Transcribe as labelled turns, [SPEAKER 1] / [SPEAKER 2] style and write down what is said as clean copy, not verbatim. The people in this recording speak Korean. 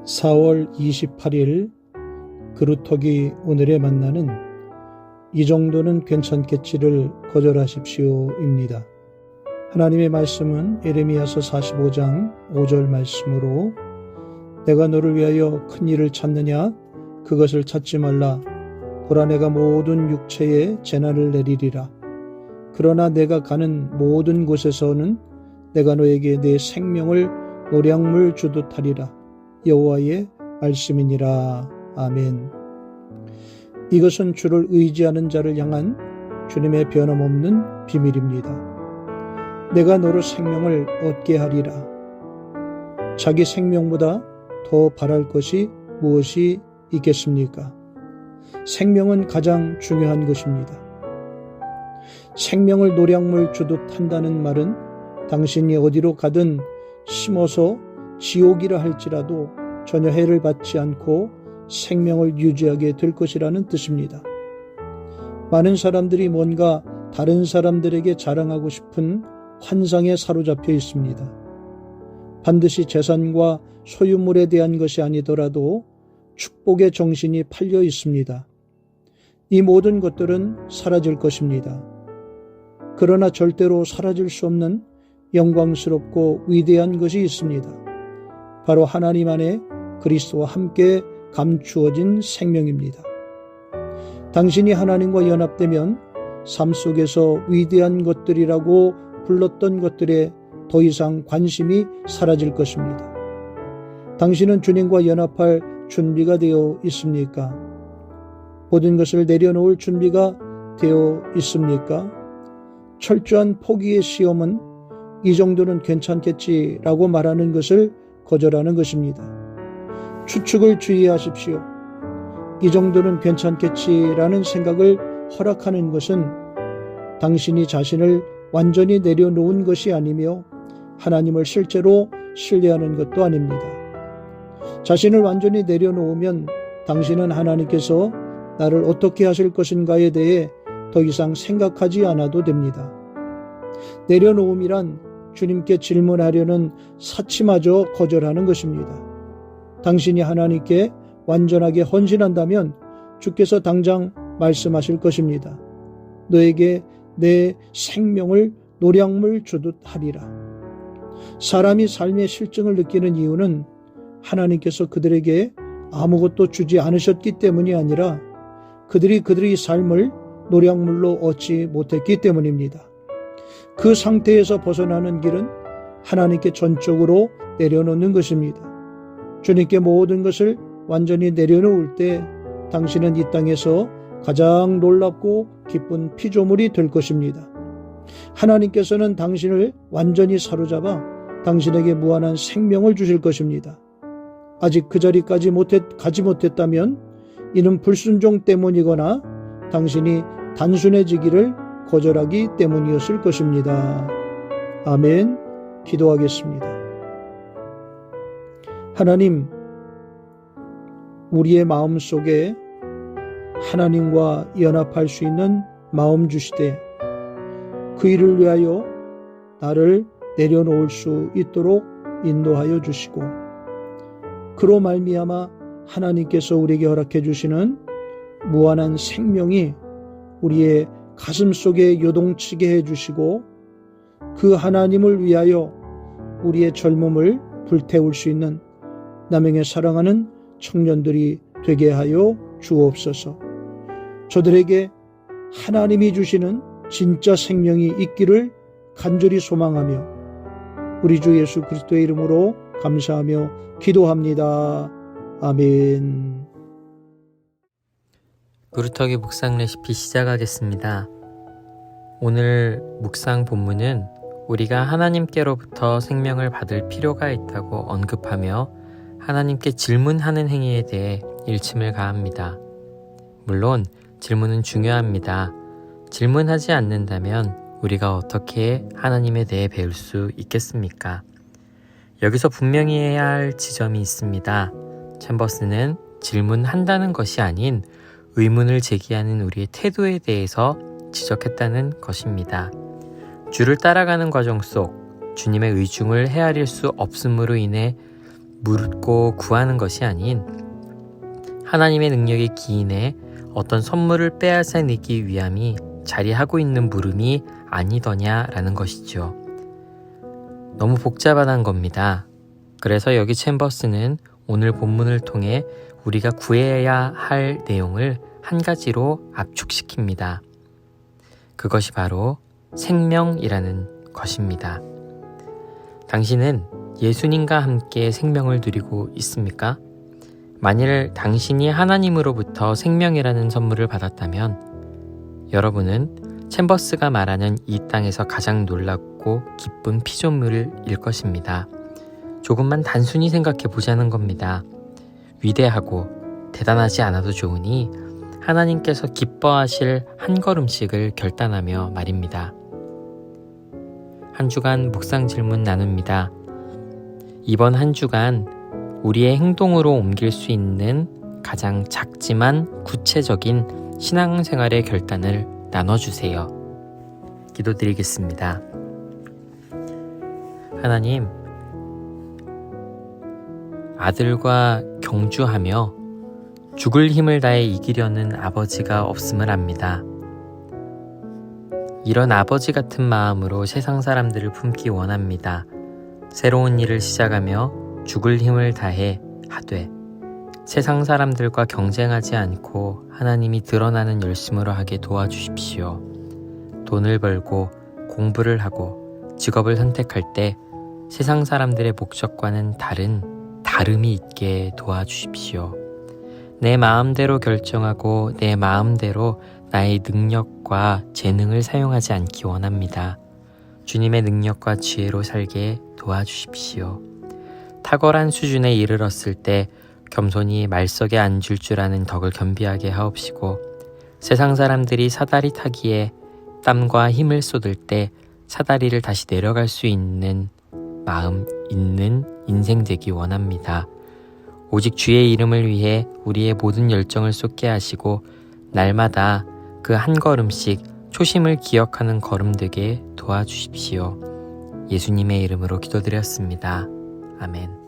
[SPEAKER 1] 4월 28일 그루터기 오늘의 만나는 이 정도는 괜찮겠지를 거절하십시오입니다. 하나님의 말씀은 예레미야서 45장 5절 말씀으로 내가 너를 위하여 큰 일을 찾느냐 그것을 찾지 말라. 보라 내가 모든 육체에 재난을 내리리라. 그러나 내가 가는 모든 곳에서는 내가 너에게 내 생명을 노량물 주듯 하리라. 여호와의 말씀이니라. 아멘. 이것은 주를 의지하는 자를 향한 주님의 변함없는 비밀입니다. 내가 너로 생명을 얻게 하리라. 자기 생명보다 더 바랄 것이 무엇이 있겠습니까? 생명은 가장 중요한 것입니다. 생명을 노량물 주듯 한다는 말은 당신이 어디로 가든 심어서 지옥이라 할지라도 전혀 해를 받지 않고 생명을 유지하게 될 것이라는 뜻입니다. 많은 사람들이 뭔가 다른 사람들에게 자랑하고 싶은 환상에 사로잡혀 있습니다. 반드시 재산과 소유물에 대한 것이 아니더라도 축복의 정신이 팔려 있습니다. 이 모든 것들은 사라질 것입니다. 그러나 절대로 사라질 수 없는 영광스럽고 위대한 것이 있습니다. 바로 하나님 안에 그리스도와 함께 감추어진 생명입니다. 당신이 하나님과 연합되면 삶 속에서 위대한 것들이라고 불렀던 것들에 더 이상 관심이 사라질 것입니다. 당신은 주님과 연합할 준비가 되어 있습니까? 모든 것을 내려놓을 준비가 되어 있습니까? 철저한 포기의 시험은 이 정도는 괜찮겠지라고 말하는 것을 거절하는 것입니다. 추측을 주의하십시오. 이 정도는 괜찮겠지라는 생각을 허락하는 것은 당신이 자신을 완전히 내려놓은 것이 아니며 하나님을 실제로 신뢰하는 것도 아닙니다. 자신을 완전히 내려놓으면 당신은 하나님께서 나를 어떻게 하실 것인가에 대해 더 이상 생각하지 않아도 됩니다. 내려놓음이란 주님께 질문하려는 사치마저 거절하는 것입니다. 당신이 하나님께 완전하게 헌신한다면 주께서 당장 말씀하실 것입니다. 너에게 내 생명을 노량물 주듯 하리라. 사람이 삶의 실증을 느끼는 이유는 하나님께서 그들에게 아무것도 주지 않으셨기 때문이 아니라 그들이 삶을 노량물로 얻지 못했기 때문입니다. 그 상태에서 벗어나는 길은 하나님께 전적으로 내려놓는 것입니다. 주님께 모든 것을 완전히 내려놓을 때 당신은 이 땅에서 가장 놀랍고 기쁜 피조물이 될 것입니다. 하나님께서는 당신을 완전히 사로잡아 당신에게 무한한 생명을 주실 것입니다. 아직 그 자리까지 가지 못했다면 이는 불순종 때문이거나 당신이 단순해지기를 거절하기 때문이었을 것입니다. 아멘. 기도하겠습니다. 하나님, 우리의 마음 속에 하나님과 연합할 수 있는 마음 주시되 그 일을 위하여 나를 내려놓을 수 있도록 인도하여 주시고 그로 말미암아 하나님께서 우리에게 허락해 주시는 무한한 생명이 우리의 가슴 속에 요동치게 해주시고 그 하나님을 위하여 우리의 젊음을 불태울 수 있는 남에게 사랑하는 청년들이 되게 하여 주옵소서. 저들에게 하나님이 주시는 진짜 생명이 있기를 간절히 소망하며 우리 주 예수 그리스도의 이름으로 감사하며 기도합니다. 아멘.
[SPEAKER 2] 그루터기 묵상 레시피 시작하겠습니다. 오늘 묵상 본문은 우리가 하나님께로부터 생명을 받을 필요가 있다고 언급하며 하나님께 질문하는 행위에 대해 일침을 가합니다. 물론 질문은 중요합니다. 질문하지 않는다면 우리가 어떻게 하나님에 대해 배울 수 있겠습니까? 여기서 분명히 해야 할 지점이 있습니다. 챔버스는 질문한다는 것이 아닌 의문을 제기하는 우리의 태도에 대해서 지적했다는 것입니다. 주를 따라가는 과정 속 주님의 의중을 헤아릴 수 없음으로 인해 묻고 구하는 것이 아닌 하나님의 능력의 기인에 어떤 선물을 빼앗아내기 위함이 자리하고 있는 물음이 아니더냐라는 것이죠. 너무 복잡하단 겁니다. 그래서 여기 챔버스는 오늘 본문을 통해 우리가 구해야 할 내용을 한 가지로 압축시킵니다. 그것이 바로 생명이라는 것입니다. 당신은 예수님과 함께 생명을 누리고 있습니까? 만일 당신이 하나님으로부터 생명이라는 선물을 받았다면 여러분은 챔버스가 말하는 이 땅에서 가장 놀랍고 기쁜 피조물일 것입니다. 조금만 단순히 생각해 보자는 겁니다. 위대하고 대단하지 않아도 좋으니 하나님께서 기뻐하실 한 걸음씩을 결단하며 말입니다. 한 주간 묵상 질문 나눕니다. 이번 한 주간 우리의 행동으로 옮길 수 있는 가장 작지만 구체적인 신앙생활의 결단을 나눠주세요. 기도드리겠습니다. 하나님, 아들과 경주하며 죽을 힘을 다해 이기려는 아버지가 없음을 압니다. 이런 아버지 같은 마음으로 세상 사람들을 품기 원합니다. 새로운 일을 시작하며 죽을 힘을 다해 하되 세상 사람들과 경쟁하지 않고 하나님이 드러나는 열심으로 하게 도와주십시오. 돈을 벌고 공부를 하고 직업을 선택할 때 세상 사람들의 목적과는 다름이 있게 도와주십시오. 내 마음대로 결정하고 내 마음대로 나의 능력과 재능을 사용하지 않기 원합니다. 주님의 능력과 지혜로 살게 도와주십시오. 탁월한 수준에 이르렀을 때 겸손히 말석에 앉을 줄 아는 덕을 겸비하게 하옵시고 세상 사람들이 사다리 타기에 땀과 힘을 쏟을 때 사다리를 다시 내려갈 수 있는 마음 있는 인생 되기 원합니다. 오직 주의 이름을 위해 우리의 모든 열정을 쏟게 하시고 날마다 그 한 걸음씩 초심을 기억하는 걸음 되게 도와주십시오. 예수님의 이름으로 기도드렸습니다. 아멘.